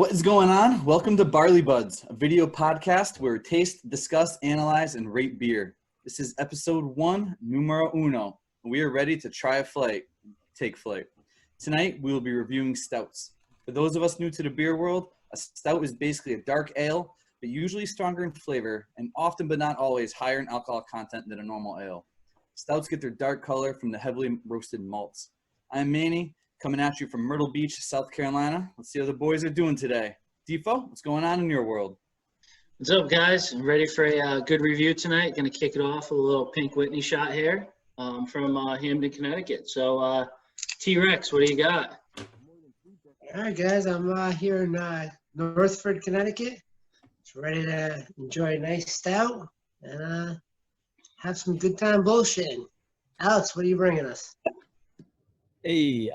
What is going on? Welcome to Barley Buds, a video podcast where we taste, discuss, analyze, and rate beer. This is episode 1, numero uno. We are ready to take flight. Tonight, we will be reviewing stouts. For those of us new to the beer world, a stout is basically a dark ale, but usually stronger in flavor, and often but not always higher in alcohol content than a normal ale. Stouts get their dark color from the heavily roasted malts. I'm Manny, coming at you from Myrtle Beach, South Carolina. Let's see how the boys are doing today. DeFo, what's going on in your world? What's up, guys? I'm ready for a good review tonight. Going to kick it off with a little Pink Whitney shot here from Hamden, Connecticut. So, T-Rex, what do you got? All right, guys. I'm here in Northford, Connecticut. Just ready to enjoy a nice stout and have some good time bullshitting. Alex, what are you bringing us? Hey,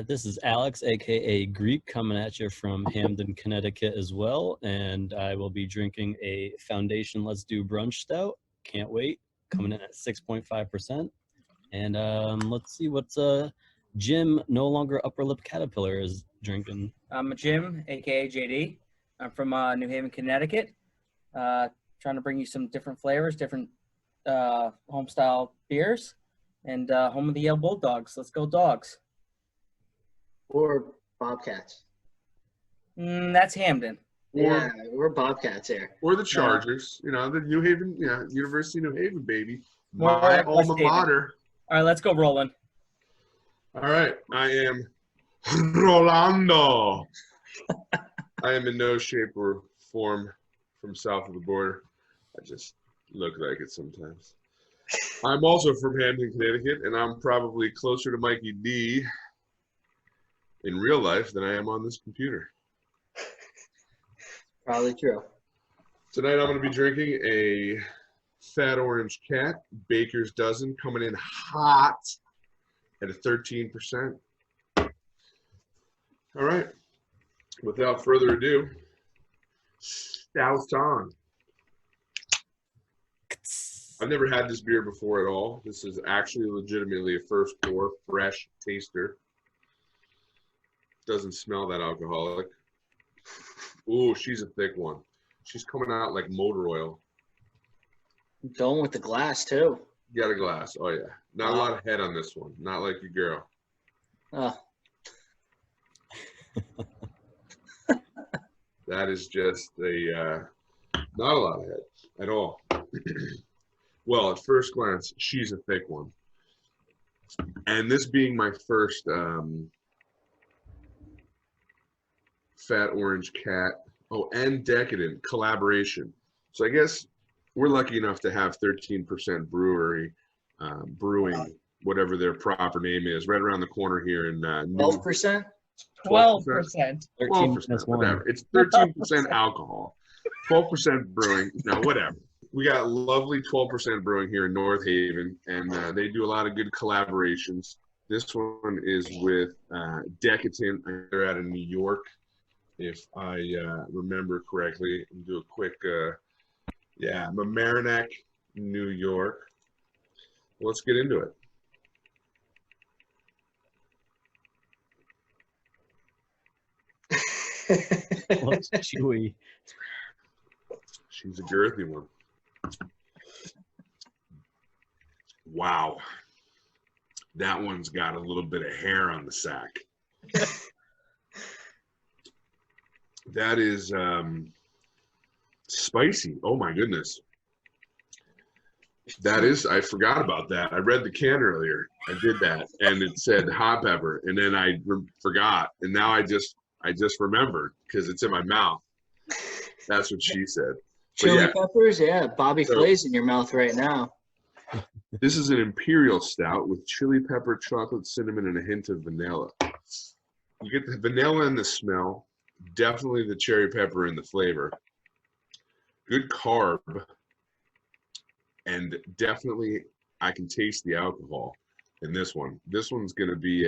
this is Alex, aka Greek, coming at you from Hamden, Connecticut as well, and I will be drinking a Foundation Let's Do Brunch Stout. Can't wait. Coming in at 6.5%. And let's see what Jim, no longer Upper Lip Caterpillar, is drinking. I'm Jim, aka JD. I'm from New Haven, Connecticut. Trying to bring you some different flavors, different home style beers. And home of the Yale Bulldogs. Let's go Dogs. Or Bobcats. That's Hamden. Yeah, we're Bobcats here. Or the Chargers. You know, the New Haven, University of New Haven, baby. More My like alma West Haven. mater. All right, let's go Roland. All right, I am Rolando. I am in no shape or form from south of the border. I just look like it sometimes. I'm also from Hamden, Connecticut, and I'm probably closer to Mikey D in real life than I am on this computer. Probably true. Tonight I'm going to be drinking a Fat Orange Cat Baker's Dozen, coming in hot at a 13%. All right, without further ado, Stout on. I've never had this beer before at all. This is actually legitimately a first pour, fresh taster. Doesn't smell that alcoholic. Ooh, she's a thick one. She's coming out like motor oil. Going with the glass, too. You got a glass. Oh, yeah. Not a lot of head on this one. Not like your girl. Oh. That is just not a lot of head at all. Well, at first glance, she's a thick one. And this being my first Fat Orange Cat, and Decadent collaboration. So I guess we're lucky enough to have 13% brewery brewing, whatever their proper name is, right around the corner here in 12%? 12%. 12%, whatever. It's 13% alcohol, 12% brewing, whatever. We got lovely 12% brewing here in North Haven, and they do a lot of good collaborations. This one is with Decadent. They're out of New York, if I remember correctly. And do a quick, Mamaroneck, New York. Let's get into it. Looks chewy. She's a girthy one. Wow. That one's got a little bit of hair on the sack. That is spicy. Oh my goodness. That is, I forgot about that. I read the can earlier. I did that and it said hot pepper, and then I forgot, and now I just remembered because it's in my mouth. That's what she said. Chili peppers? Yeah, Bobby Flay's in your mouth right now. This is an imperial stout with chili pepper, chocolate, cinnamon, and a hint of vanilla. You get the vanilla in the smell, definitely the cherry pepper in the flavor. Good carb, and definitely I can taste the alcohol in this one. This one's going to be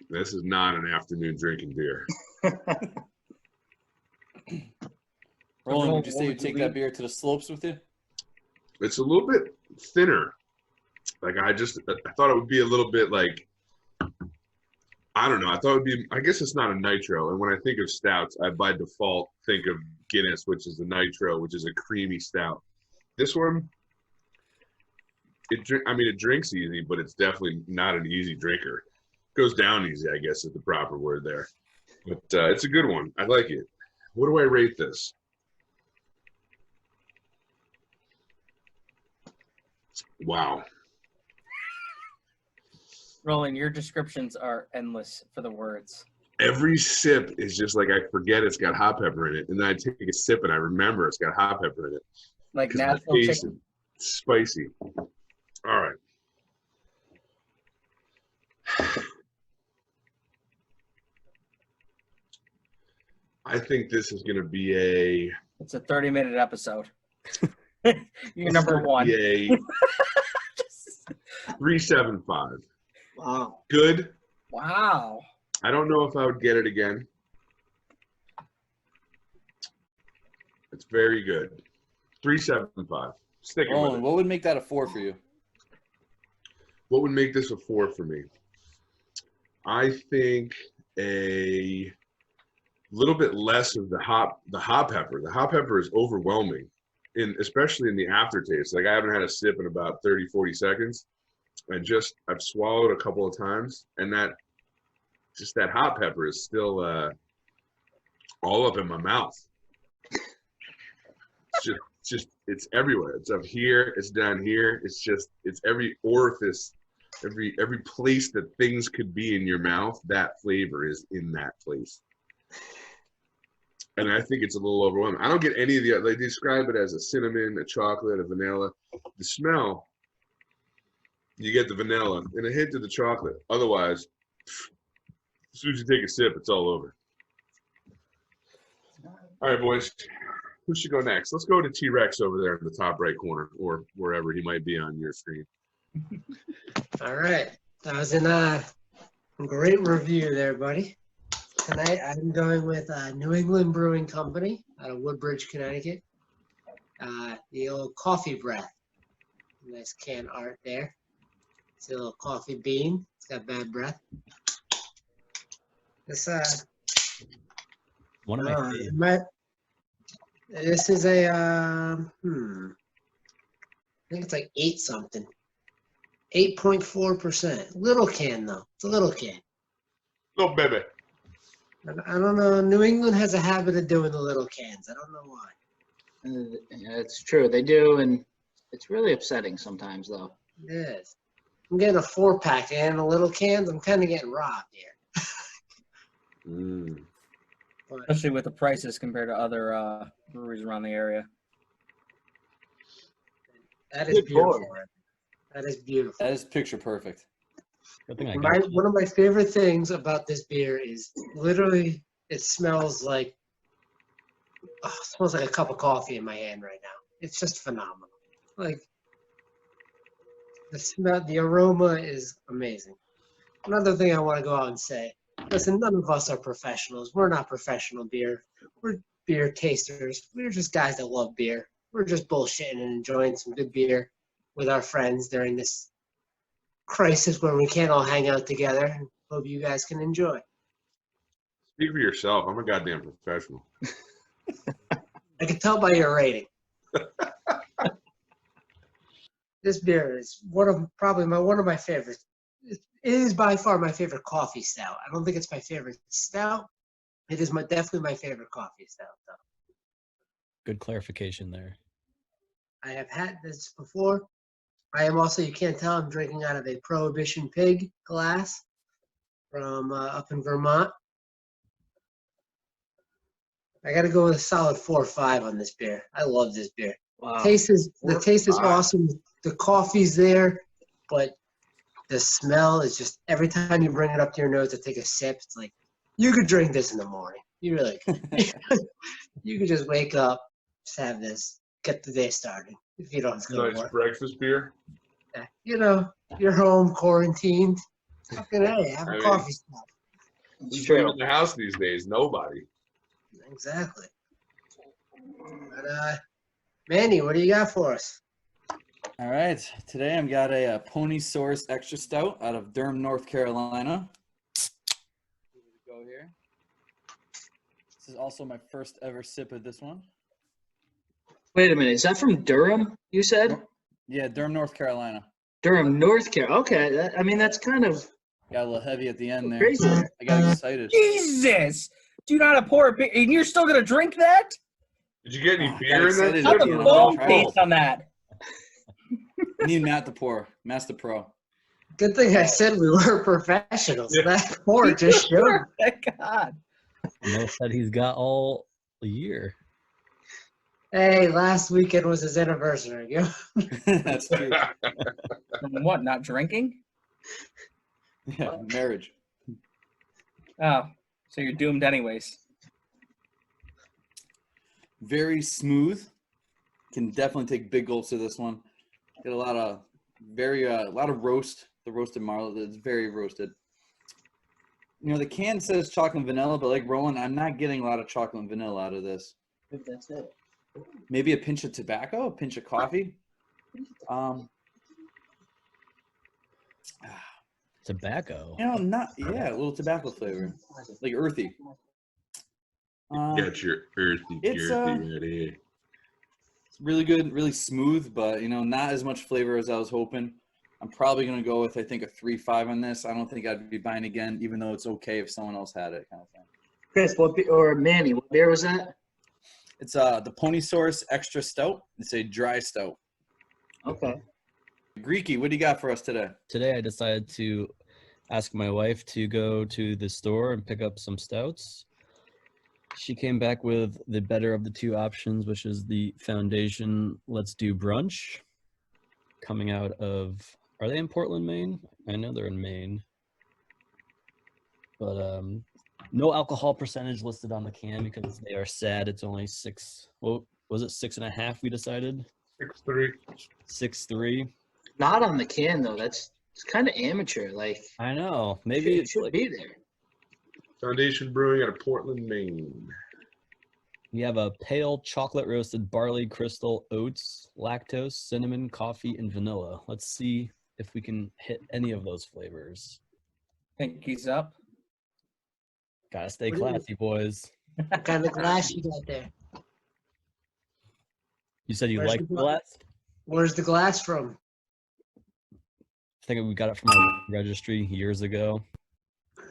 this is not an afternoon drinking beer. Roland, would you say you take that beer to the slopes with you? It's a little bit thinner. Like I thought it would be a little bit like I don't know. I thought it would be, I guess it's not a nitro. And when I think of stouts, I by default think of Guinness, which is the nitro, which is a creamy stout. This one, it drinks easy, but it's definitely not an easy drinker. Goes down easy, I guess is the proper word there. But it's a good one. I like it. What do I rate this? Wow. Roland, your descriptions are endless for the words. Every sip is just like I forget it's got hot pepper in it, and then I take a sip and I remember it's got hot pepper in it. Like 'Cause I natural taste chicken. it. Spicy. All right. I think this is going to be a. It's a 30-minute episode. You're number one. Be a 3.75. Wow. Good. Wow. I don't know if I would get it again. It's very good. 3.75. Sticking with it. What would make that a 4 for you? What would make this a 4 for me? I think a little bit less of the hot pepper. The hot pepper is overwhelming, especially in the aftertaste. Like I haven't had a sip in about 30, 40 seconds. And I've swallowed a couple of times, and that hot pepper is still all up in my mouth. It's everywhere. It's up here. It's down here. It's every orifice, every place that things could be in your mouth. That flavor is in that place, and I think it's a little overwhelming. I don't get any of they describe it as a cinnamon, a chocolate, a vanilla. The smell, you get the vanilla and a hint of the chocolate. Otherwise, as soon as you take a sip, it's all over. All right, boys. Who should go next? Let's go to T-Rex over there in the top right corner, or wherever he might be on your screen. All right. That was a great review there, buddy. Tonight I'm going with New England Brewing Company out of Woodbridge, Connecticut. The old coffee breath. Nice can art there. It's a little coffee bean. It's got bad breath. This One of my favorites. This is a I think it's like 8 something. 8.4%. Little can though. It's a little can. Little baby. I don't know. New England has a habit of doing the little cans. I don't know why. Yeah, it's true. They do, and it's really upsetting sometimes, though. It is. I'm getting a 4-pack and the little cans. I'm kind of getting robbed here. But Especially with the prices compared to other breweries around the area. that is beautiful. That is beautiful. That is picture perft. Good thing I got One of my favorite things about this beer is literally it smells like a cup of coffee in my hand right now. It's just phenomenal. Like the smell, the aroma is amazing. Another thing I want to go out and say, listen, none of us are professionals. We're not professional beer. We're beer tasters. We're just guys that love beer. We're just bullshitting and enjoying some good beer with our friends during this crisis where we can't all hang out together. Hope you guys can enjoy. Speak for yourself. I'm a goddamn professional. I can tell by your rating. This beer is one of my favorites. It is by far my favorite coffee stout. I don't think it's my favorite stout. It is definitely my favorite coffee stout, though. good clarification there. I have had this before. I am also, you can't tell, I'm drinking out of a Prohibition Pig glass from up in Vermont. I got to go with a solid 4 or 5 on this beer. I love this beer. Wow. The taste is awesome. The coffee's there, but the smell is just, every time you bring it up to your nose to take a sip, it's like, you could drink this in the morning. You really could. You could just wake up, just have this, get the day started. If you don't have to go to Nice work. breakfast beer. Yeah. You know, you're home, quarantined. Fucking hey, have a coffee stop. Who's living in the house these days? Nobody. Exactly. But, Manny, what do you got for us? All right. Today I've got a Pony Source Extra Stout out of Durham, North Carolina. is also my first ever sip of this one. Wait a minute. Is that from Durham, you said? Yeah, Durham, North Carolina. Durham, North Carolina. Okay. I mean, that's kind of Got a little heavy at the end there. crazy. I got excited. Jesus! Do you know how to pour a beer? And you're still gonna drink that? Did you get any Oh, beer in that? excited How at the the end. foam Try it. taste on that? I need Matt to pour. Master Pro. Good thing I said we were professionals. Yeah. That pour just showed. Thank God. Most that he's got all year. Hey, last weekend was his anniversary. You know? That's true. From what? Not drinking? Yeah, marriage. Oh, so you're doomed anyways. Very smooth. Can definitely take big gulps of this one. Get a lot of roast. The roasted marlow. It's very roasted. You know, the can says chocolate and vanilla, but like Roland, I'm not getting a lot of chocolate and vanilla out of this. That's it. Maybe a pinch of tobacco, a pinch of coffee. Tobacco. You know, a little tobacco flavor, like earthy. Get your earthy It's, ready. It's really good, really smooth, but you know, not as much flavor as I was hoping. I'm probably gonna go with, I think, a 3.5 on this. I don't think I'd be buying again, even though it's okay if someone else had it, kind of thing. Chris, or Manny, what beer was that? It's the Pony Source Extra Stout. It's a dry stout. Okay. Greeky, what do you got for us today? Today I decided to ask my wife to go to the store and pick up some stouts. She came back with the better of the two options, which is the Foundation Let's Do Brunch, coming out of, are they in Portland, Maine? I know they're in Maine. But no alcohol percentage listed on the can because they are sad. It's only 6, what was it, 6.5 we decided? 6.3. 6.3. Not on the can though. It's kind of amateur. Like I know. Maybe it it's should like, be there. Foundation Brewing out of Portland, Maine. we have a pale chocolate roasted barley crystal oats, lactose, cinnamon, coffee, and vanilla. Let's see if we can hit any of those flavors. Pinkies up. Gotta stay What do you- classy, boys. What kind of glass you got there? You said you Where's like the the glass? glass? Where's the glass from? I think we got it from our registry years ago.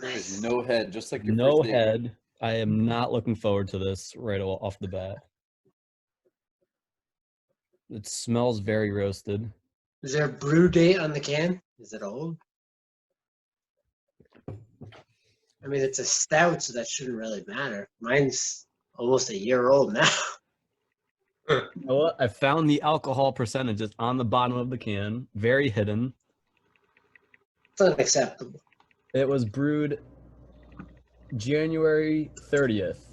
Nice. No head, just like your No first date. head. I am not looking forward to this right off the bat. It smells very roasted. Is there a brew date on the can? Is it old? I mean, it's a stout, so that shouldn't really matter. Mine's almost a year old now. You know what? I found the alcohol percentages on the bottom of the can, very hidden. It's unacceptable. It was brewed January 30th.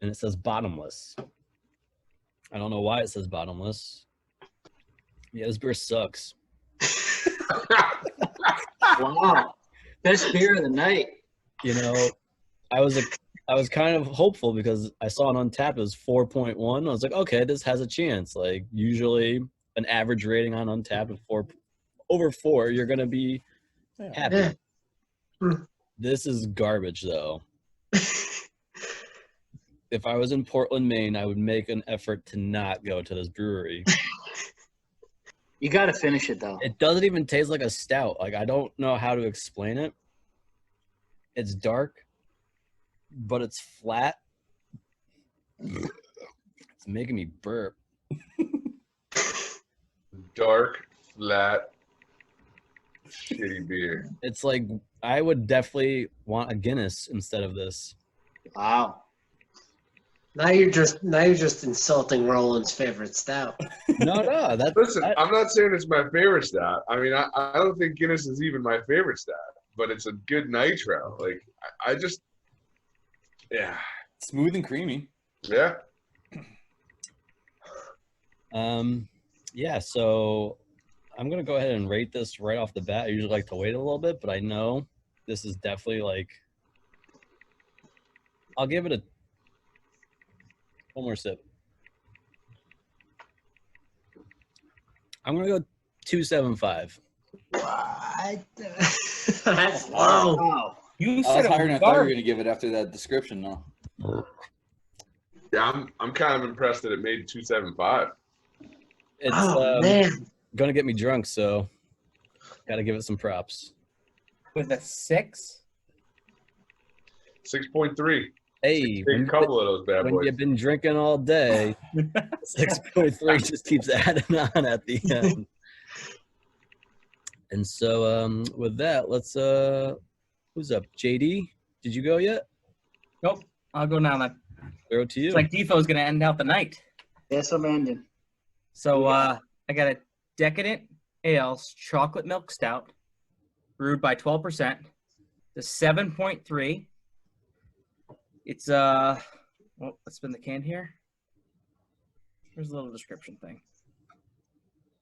And it says bottomless. I don't know why it says bottomless. Yeah, this beer sucks. Wow. Best beer of the night. You know, I was kind of hopeful because I saw it on tap as 4.1. I was like, okay, this has a chance. Like usually an average rating on Untappd of 4 over 4, you're gonna be happy. Yeah. Hmm. This is garbage though. If I was in Portland, Maine, I would make an effort to not go to this brewery. You got to finish it though. It doesn't even taste like a stout. Like, I don't know how to explain it. It's dark, but it's flat. It's making me burp. Dark, flat, shitty beer. It's like, I would definitely want a Guinness instead of this. Wow. Now you're just insulting Roland's favorite stout. No, that's Listen, I'm not saying it's my favorite stout. I mean, I don't think Guinness is even my favorite stout, but it's a good nitro. Like, I just, yeah. Smooth and creamy. Yeah. Yeah, so I'm going to go ahead and rate this right off the bat. I usually like to wait a little bit, but I know this is definitely like, I'll give it one more sip. I'm going to go 2.75. What? That's low. Wow. You I said was it higher than I was thought you were garbage. gonna give it after that description, though. Yeah, I'm kind of impressed that it made 275. It's Oh man, gonna get me drunk, so gotta give it some props. With a 6? 6.3. Hey, Take a couple of those bad when boys. you've been drinking all day, 6.3 just keeps adding on at the end. And so with that, let's who's up? JD, did you go yet? Nope. I'll go now then. Throw it to you. It's like DeFo's gonna end out the night. Yes, I'm ending. So I got a Decadent Ales Chocolate Milk Stout, brewed by 12%. The 7.3. It's well, let's spin the can here. Here's a little description thing.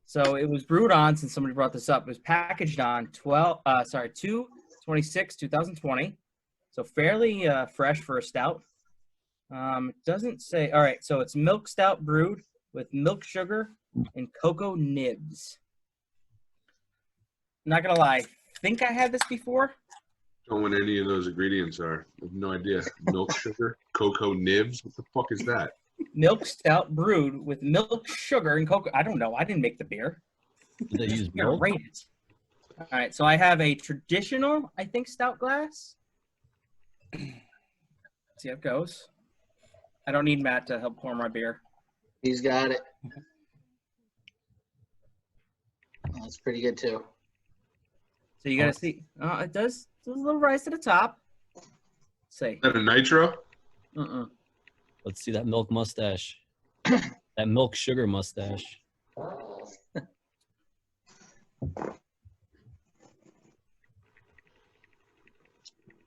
So it was brewed on, since somebody brought this up, it was packaged on 2/26/2020. So fairly fresh for a stout. It doesn't say. All right, so it's milk stout brewed with milk sugar and cocoa nibs. Not gonna lie, I think I had this before. Don't know what any of those ingredients are. I have no idea. Milk sugar, cocoa nibs. What the fuck is that? Milk stout brewed with milk sugar and cocoa. I don't know. I didn't make the beer. Did they use Here, milk? rate it. All right, so I have a traditional, I think, stout glass. Let's see how it goes. I don't need Matt to help pour my beer. He's got it. That's pretty good too. So you got to see. It does. There's a little rise to the top. Let's see. Is that a nitro? Let's see that milk mustache. That milk sugar mustache.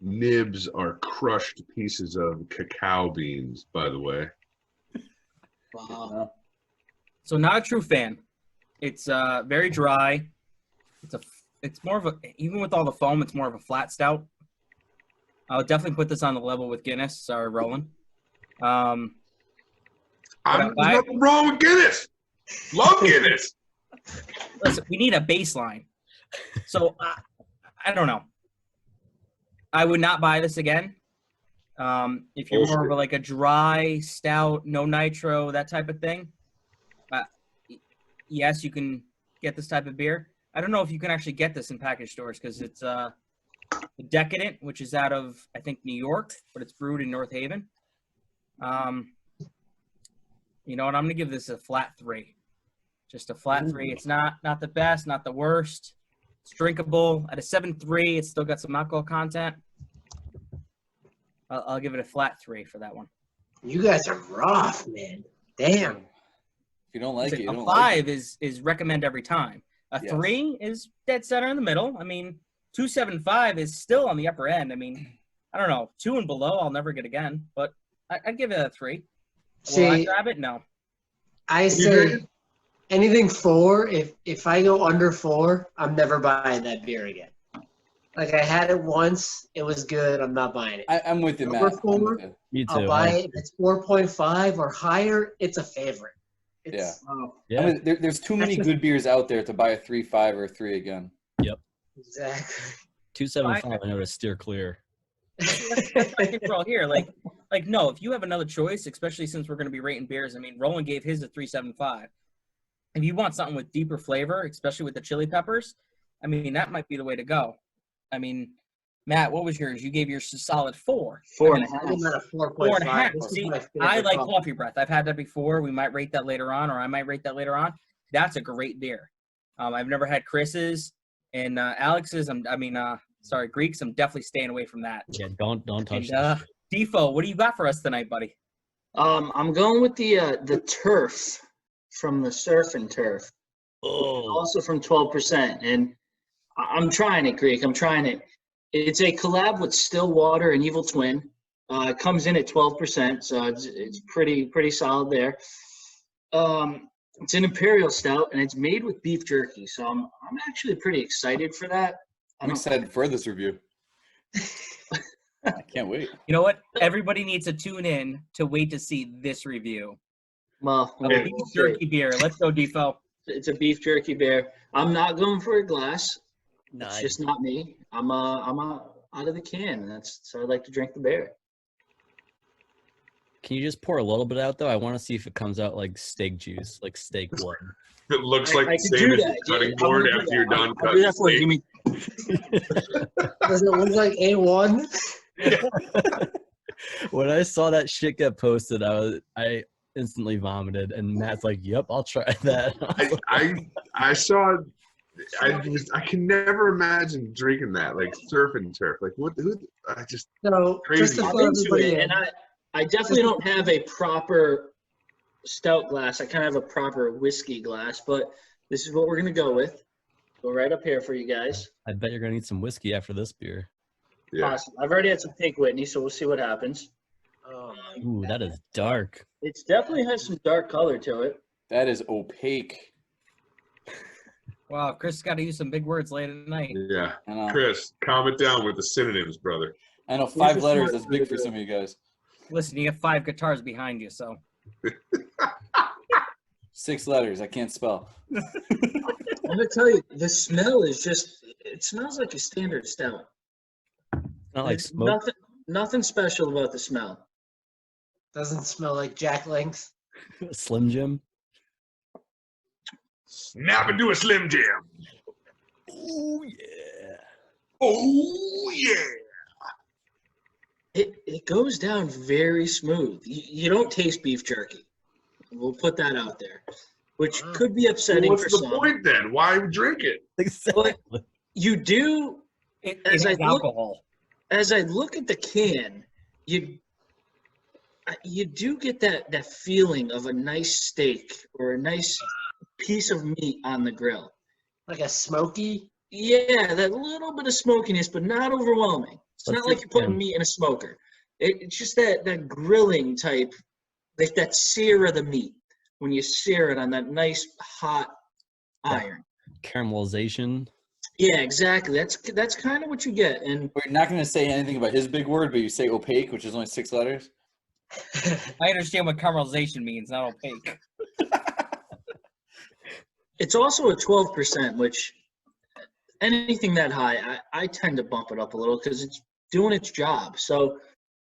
Nibs are crushed pieces of cacao beans, by the way. Wow. So not a true fan. It's very dry. It's more of a, even with all the foam, it's more of a flat stout. I'll definitely put this on the level with Guinness. Sorry, Roland. There's nothing wrong with Guinness. Love Guinness. Listen, we need a baseline. So I don't know. I would not buy this again. If you're more of like a dry stout, no nitro, that type of thing. Yes, you can get this type of beer. I don't know if you can actually get this in package stores because it's Decadent, which is out of, I think, New York, but it's brewed in North Haven. You know what? I'm going to give this a flat 3. Just a flat 3. It's not the best, not the worst. It's drinkable. At a 7.3, it's still got some alcohol content. I'll give it a flat 3 for that one. you guys are rough, man. Damn. If you don't like it, you A don't 5 like it. is recommend every time. A Yes. 3 is dead center in the middle. I mean, 2.75 is still on the upper end. I mean, I don't know. 2 and below, I'll never get again. But I'd give it a 3. Will I See, grab it? No. I say anything 4. If I go under 4, I'm never buying that beer again. Like I had it once, it was good. I'm not buying it. I'm with you, Matt. Number I'm 4, with you. Me too. I'll buy it. If it's 4.5 or higher, it's a favorite. It's, Yeah. I mean, there's too many good beers out there to buy a 3.5 or a 3 again. Exactly. 275. I know to steer clear. That's I think we're all here. Like, no, if you have another choice, especially since we're going to be rating beers, I mean, Roland gave his a 3.75. If you want something with deeper flavor, especially with the chili peppers, I mean, that might be the way to go. I mean, Matt, what was yours? You gave yours a solid 4. 4.5. I'm at a 4.5. 4.5. This is See, my favorite I like coffee. coffee breath. I've had that before. We might rate that later on, or I might rate that later on. That's a great beer. I've never had Chris's and Alex's. Greeks. I'm definitely staying away from that. Yeah, don't touch And that. DeFo, what do you got for us tonight, buddy? I'm going with the turf from the Surf and Turf, Oh, also from 12%. And I'm trying it, Greek. I'm trying it. It's a collab with Stillwater and Evil Twin. It comes in at 12%, so it's pretty solid there. It's an imperial stout, and it's made with beef jerky. So I'm actually pretty excited for that. I'm excited for this review. I can't wait. You know what? Everybody needs to tune in to wait to see this review. Well, A beef jerky beer. Let's go, DeFo. it's a beef jerky beer. I'm not going for a glass. no, It's just not me. I'm a out of the can. And that's so I like to drink the beer. Can you just pour a little bit out though? I want to see if it comes out like steak juice, like steak blood. It looks like I the could same do as that. the cutting Yeah, I'm board gonna do after that. you're done I'll cutting. do that for you. steak. Give me Does it look like A1? When I saw that shit get posted, I instantly vomited, and Matt's like, "Yep, I'll try that." I saw. I can never imagine drinking that, like surf and turf. Like what? I just So just Crazy. to I'm fill into everybody it, in, and I definitely don't have a proper stout glass. I kind of have a proper whiskey glass, but this is what we're gonna go with. Go right up here for you guys. I bet you're gonna need some whiskey after this beer. yeah. Awesome. I've already had some Pink Whitney, so we'll see what happens. Ooh, that is dark. It definitely has some dark color to it. That is opaque. Wow, Chris got to use some big words late at night. Yeah. I know. Chris, calm it down with the synonyms, brother. I know Here's 5 a letters. smart That's way to big for do it. some of you guys. Listen, you have 5 guitars behind you, so 6 letters. I can't spell. I'm gonna tell you, the smell is it smells like a standard stout. Not like There's smoke. nothing special about the smell. doesn't smell like Jack Links. Slim Jim. Snap and do a Slim Jim. Oh yeah. Oh yeah. It goes down very smooth. You don't taste beef jerky. We'll put that out there, which could be upsetting What's for the some. point then? Why drink it? Exactly. You do, it As has I look- alcohol. as I look at the can, you do get that feeling of a nice steak or a nice piece of meat on the grill. Like a smoky. Yeah, that little bit of smokiness, but not overwhelming. It's Let's not like see, you're putting yeah. meat in a smoker. It's just that grilling type, like that sear of the meat when you sear it on that nice hot iron. Caramelization. Yeah, exactly. That's kind of what you get. And We're not going to say anything about his big word, but you say opaque, which is only 6 letters. I understand what caramelization means, not opaque. it's also a 12%, which anything that high, I tend to bump it up a little because it's doing its job. So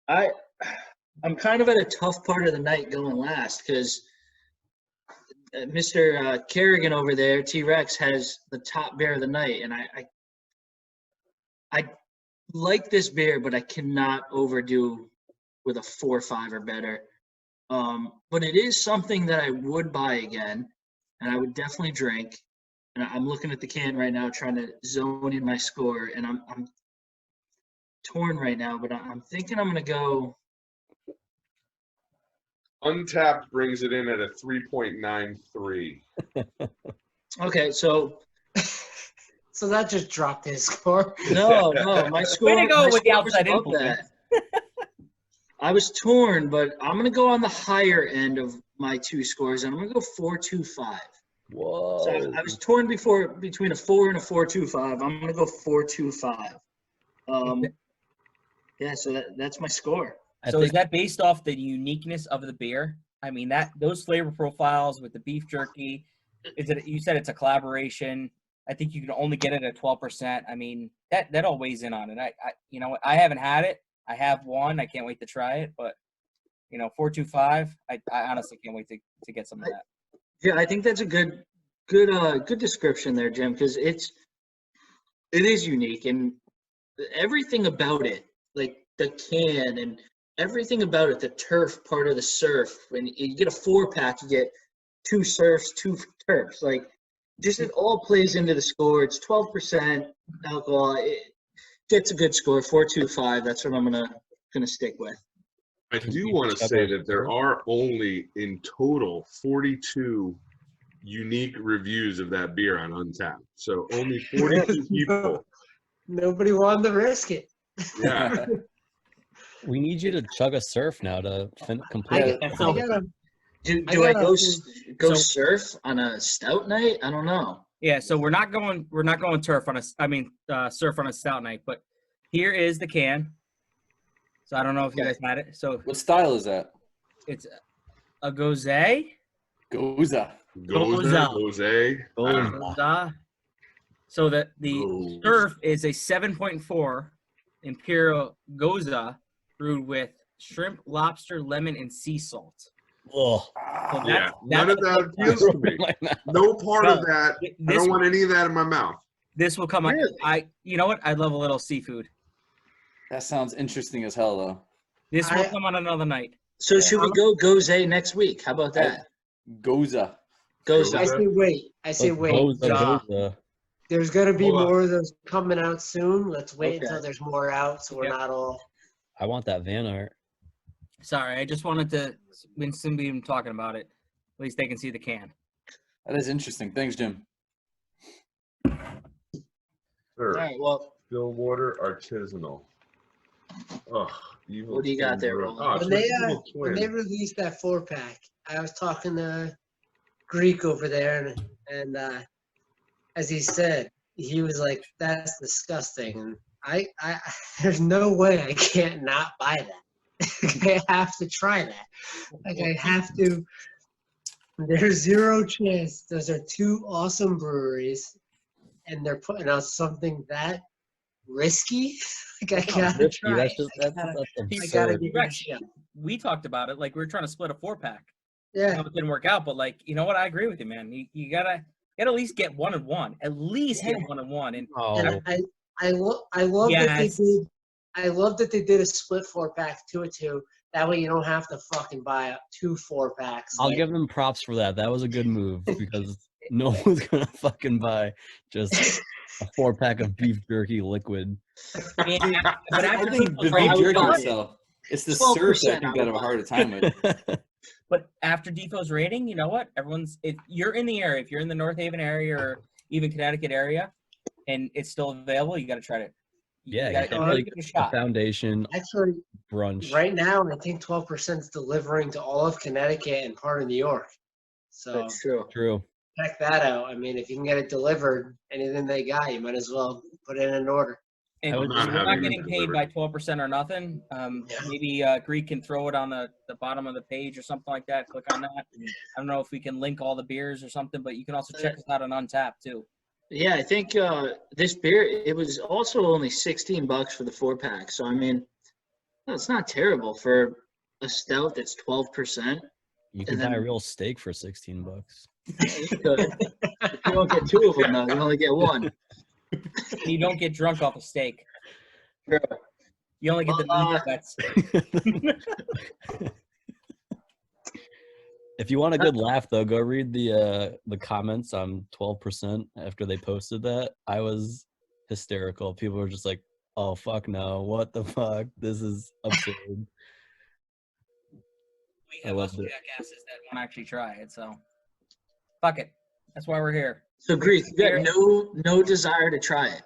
I'm kind of at a tough part of the night going last because Mr. Kerrigan over there, T-Rex, has the top beer of the night, and I like this beer, but I cannot overdo with a 4 or 5 or better. But it is something that I would buy again, and I would definitely drink. And I'm looking at the can right now, trying to zone in my score, and I'm torn right now. But I'm thinking I'm gonna go. Untapped brings it in at a 3.93. Okay, so So that just dropped his score. no, my score. Way to go my with the score was outside above influence. that. I was torn, but I'm gonna go on the higher end of my 2 scores, and I'm gonna go 4.25. Whoa. So I was torn between a 4 and a 4.25. I'm gonna go 4.25. Yeah, so that's my score. So is that based off the uniqueness of the beer? I mean, those flavor profiles with the beef jerky, you said it's a collaboration. I think you can only get it at 12%. I mean, that all weighs in on it. I you know what? I haven't had it. I have one. I can't wait to try it. But 4.25. I honestly can't wait to get some of that. Yeah, I think that's a good description there, Jim, because it is unique and everything about it, like the can and everything about it, the turf part of the surf. When you get a 4-pack, you get 2 surfs, 2 turfs. Like, just it all plays into the score. It's 12% alcohol. It gets a good score, 4.25. That's what I'm gonna stick with. I do want to say that there are only in total 42 unique reviews of that beer on Untapped. So only 42 people. Nobody wanted to risk it. Yeah. We need you to chug a surf now to complete I it. gotta, Do I I gotta- go So- surf on a stout night? I don't know. Yeah, so we're not going surf on a stout night, but here is the can. So I don't know if you guys had it. So What style is that? it's a Gose. Goza. Jose. So the Gose. surf is a 7.4 Imperial Goza brewed with shrimp, lobster, lemon, and sea salt. Oh, So Yeah, that's none of that appeals to me. No part of that. I This, don't want any of that in my mouth. this will come. Really? You know what? I love a little seafood. That sounds interesting as hell, though. This will come on another night. So should we go Goze next week? How about that? Goza. Goze. I say wait. I say wait. Goza. There's gonna be Hold on. more of those coming out soon. Let's wait Okay. until there's more out, so we're Yep. not all. I want that van art. Sorry, I just wanted to, when somebody even talking about it, at least they can see the can. That is interesting. Thanks, Jim. Sir, All right. Well, Stillwater Artisanal. Oh, evil What do you got twin there, brew. Roland? Oh, it's When they, an evil when they twin. released that 4-pack, I was talking to Greek over there, and as he said, he was like, "That's disgusting," and I there's no way I can't not buy that. I have to try that. Like I have to. There's zero chance. Those are two awesome breweries, and they're putting out something that risky. Like I gotta Risky. try. That's it. just I that's gotta absurd. give it a shot. We talked about it. Like, we were trying to split a 4-pack. Yeah. It didn't work out, but, like, you know what? I agree with you, man. You gotta at least get 1 and 1. At least get 1 and 1. And Oh, And I love that they Yes. did. I love that they did a split 4-pack, 2-2. That way you don't have to fucking buy 2 4-packs. I'll like- give them props for that. That was a good move because no one's gonna fucking buy just a 4-pack of beef jerky liquid. but I after think the Defoe's I beef would jerky buy would it. sell. It's the syrup that I 12% think I I'd would have a buy. harder time with. But after Defoe's rating, you know what? If you're in the area, if you're in the North Haven area or even Connecticut area, and it's still available, you got to try it. Yeah, you got you to can really take give it a the shot. foundation Actually, brunch. right now, I think 12% is delivering to all of Connecticut and part of New York. So That's true. True. check that out. I mean, if you can get it delivered, anything they got, you might as well put it in an order. And I would we're not not having getting it paid delivered. by 12% or nothing. Yeah. Maybe Greek can throw it on the bottom of the page or something like that. Click on that. I don't know if we can link all the beers or something, but you can also check us out on Untapped too. Yeah, I think this beer, it was also only $16 for the 4-pack. So, I mean, that's not terrible for a stout that's 12%. You can And buy a then- real steak for $16. You could. If you don't get 2 of them, though, you only get 1. You don't get drunk off a steak. Sure. You only get the Well, meat that's If you want a good laugh, though, go read the comments on 12% after they posted that. I was hysterical. People were just like, "Oh fuck no! What the fuck? This is absurd." we I have loved also it. jackasses that want to actually try it. So fuck it. That's why we're here. So, Greek, you got no desire to try it.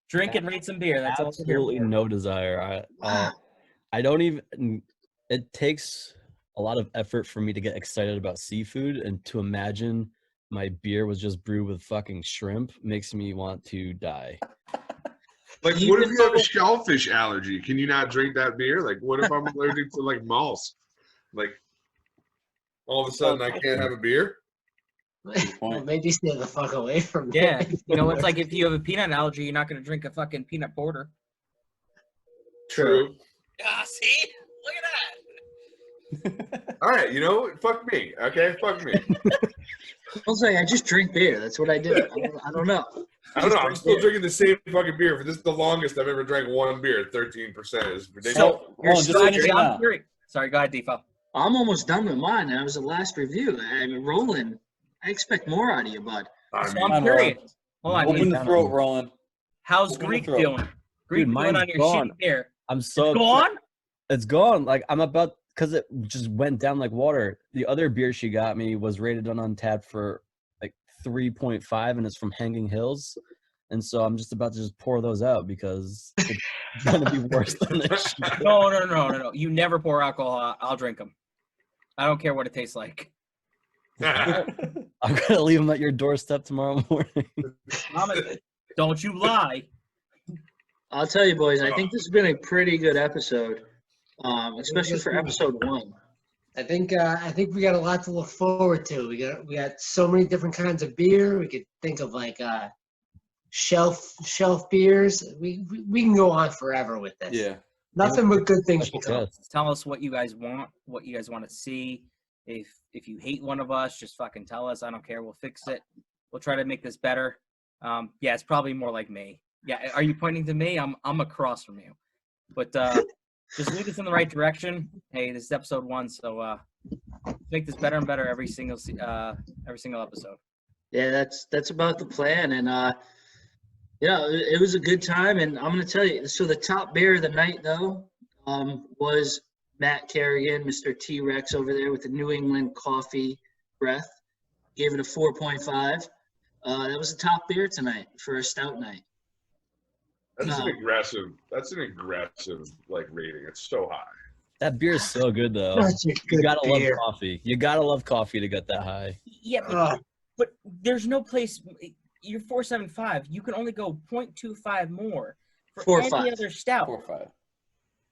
Drink and rate some beer. That's all we're here Absolutely for. no desire. Wow. I don't even. It takes a lot of effort for me to get excited about seafood, and to imagine my beer was just brewed with fucking shrimp makes me want to die. Like, what if you have a shellfish allergy? Can you not drink that beer? Like, what if I'm allergic to, like, moss? Like, all of a sudden I can't have a beer? Well, maybe stay the fuck away from me. Yeah. You know, it's like if you have a peanut allergy, you're not going to drink a fucking peanut porter. True. Ah, see? Look at that. All right, you know, fuck me. Okay, fuck me. I'll say I just drink beer. That's what I do. I don't know. I don't know. I'm still drinking the same fucking beer. For this is the longest I've ever drank one beer. 13% is ridiculous. So, You're just still finish it I'm out. curious. Sorry, go ahead, Defoe. I'm almost done with mine. That was the last review. I mean, Roland, I expect more out of you, bud. I So mean, I'm on, curious. Hold on. Open the throat, Roland. How's open the Greek throat. doing? Greek doing mine's on your gone. shitty beer? I'm so Gone? It's gone. Like I'm about because it just went down like water. The other beer she got me was rated on Untapped for like 3.5, and it's from Hanging Hills. And so I'm just about to just pour those out because it's gonna be worse than this shit. No. You never pour alcohol out. I'll drink them. I don't care what it tastes like. I'm gonna leave them at your doorstep tomorrow morning. Promise. Don't you lie. I'll tell you, boys, I think this has been a pretty good episode, especially for episode 1. I think we got a lot to look forward to. We got so many different kinds of beer. We could think of like shelf beers. We can go on forever with this. Yeah. Nothing but good things to come. Tell us what you guys want to see. If you hate one of us, just fucking tell us. I don't care. We'll fix it. We'll try to make this better. Yeah, it's probably more like me. Yeah, are you pointing to me? I'm across from you. But just lead us in the right direction. Hey, this is episode 1, so make this better and better every single episode. Yeah, that's about the plan, and it was a good time. And I'm gonna tell you, so the top beer of the night though was Matt Kerrigan, Mr. T-Rex over there with the New England coffee breath. Gave it a 4.5. That was the top beer tonight for a stout night. That's an aggressive like rating. It's so high. That beer is so good though. You gotta love coffee. You gotta love coffee to get that high. Yeah, but there's no place. You're 4.75. You can only go 0.25 more for any other stout. 4.5.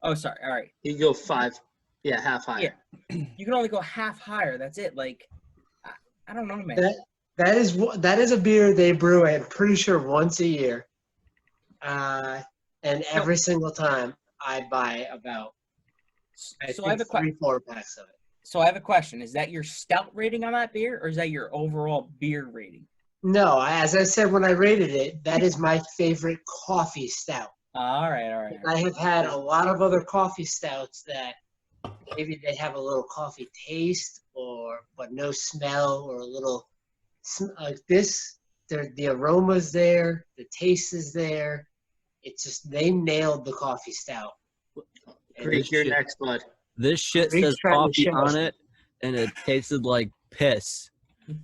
Oh, sorry. All right. You go 5. Yeah, half higher. Yeah. You can only go half higher. That's it. Like, I don't know, man. That is a beer they brew, I'm pretty sure, once a year. And every single time I buy about I have 3-4 packs of it. So I have a question. Is that your stout rating on that beer, or is that your overall beer rating? No, as I said when I rated it, that is my favorite coffee stout. All right. I have had a lot of other coffee stouts that maybe they have a little coffee taste, but no smell, or a little like this. The aroma's there, the taste is there. It's just they nailed the coffee stout. Greek, your next, bud. This shit says coffee on it, and it tasted like piss.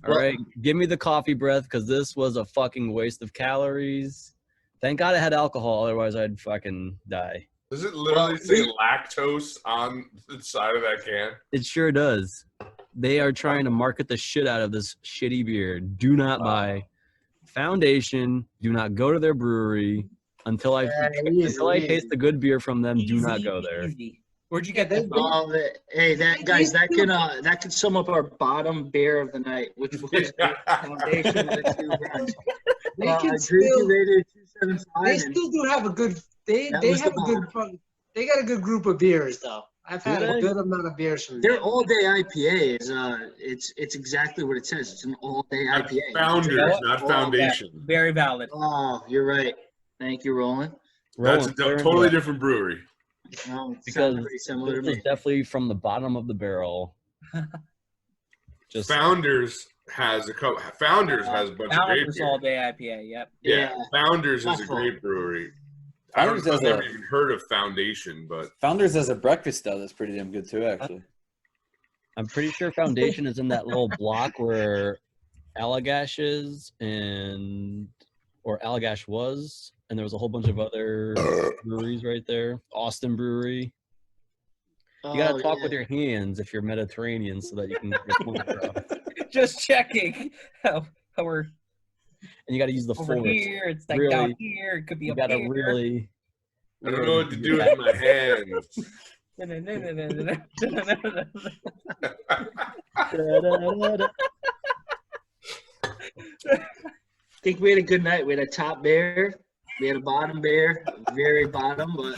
All right, give me the coffee breath, because this was a fucking waste of calories. Thank God it had alcohol, otherwise I'd fucking die. Does it literally say lactose on the side of that can? It sure does. They are trying to market the shit out of this shitty beer. Do not buy Foundation. Do not go to their brewery until I taste the good beer from them. Do not go there. Where'd you get that? Hey, that could sum up our bottom beer of the night, which was Foundation with 2 grams. They still do have a good. They got a good group of beers though. I've had a good amount of beers from them. Their all-day IPA is it's exactly what it says. It's an all-day IPA. Founders, not Foundation. Yeah, very valid. Oh, you're right. Thank you, Roland. That's a totally different brewery. Because this is definitely from the bottom of the barrel. Founders has a bunch of great beer. All day IPA. Yep. Yeah. Founders is a great brewery. I've never even heard of Foundation, but Founders has a breakfast stout that's pretty damn good too, actually. I'm pretty sure Foundation is in that little block where Allagash is, or Allagash was, and there was a whole bunch of other breweries right there. Austin Brewery. You gotta talk with your hands if you're Mediterranean, so that you can get your point across. Just checking how we're. And you got to use the over force. Here, it's like really, down here. It could be up here. You got to really. I don't know what to do with my hands. I think we had a good night. We had a top bear. We had a bottom bear. Very bottom, but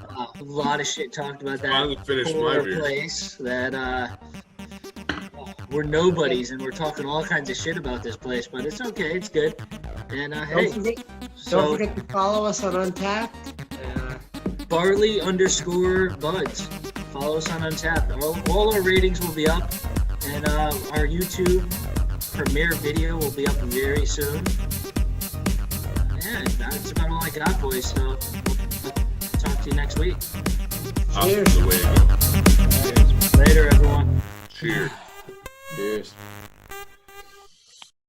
a lot of shit talked about that. I'm gonna finish my beer. Place that we're nobodies, and we're talking all kinds of shit about this place, but it's okay. It's good. And don't forget to follow us on Untapped. Barley_buds. Follow us on Untapped. All our ratings will be up, and our YouTube premiere video will be up very soon. Yeah, that's about all I got, boys. So we'll talk to you next week. Cheers. Later, everyone. Cheers. Cheers.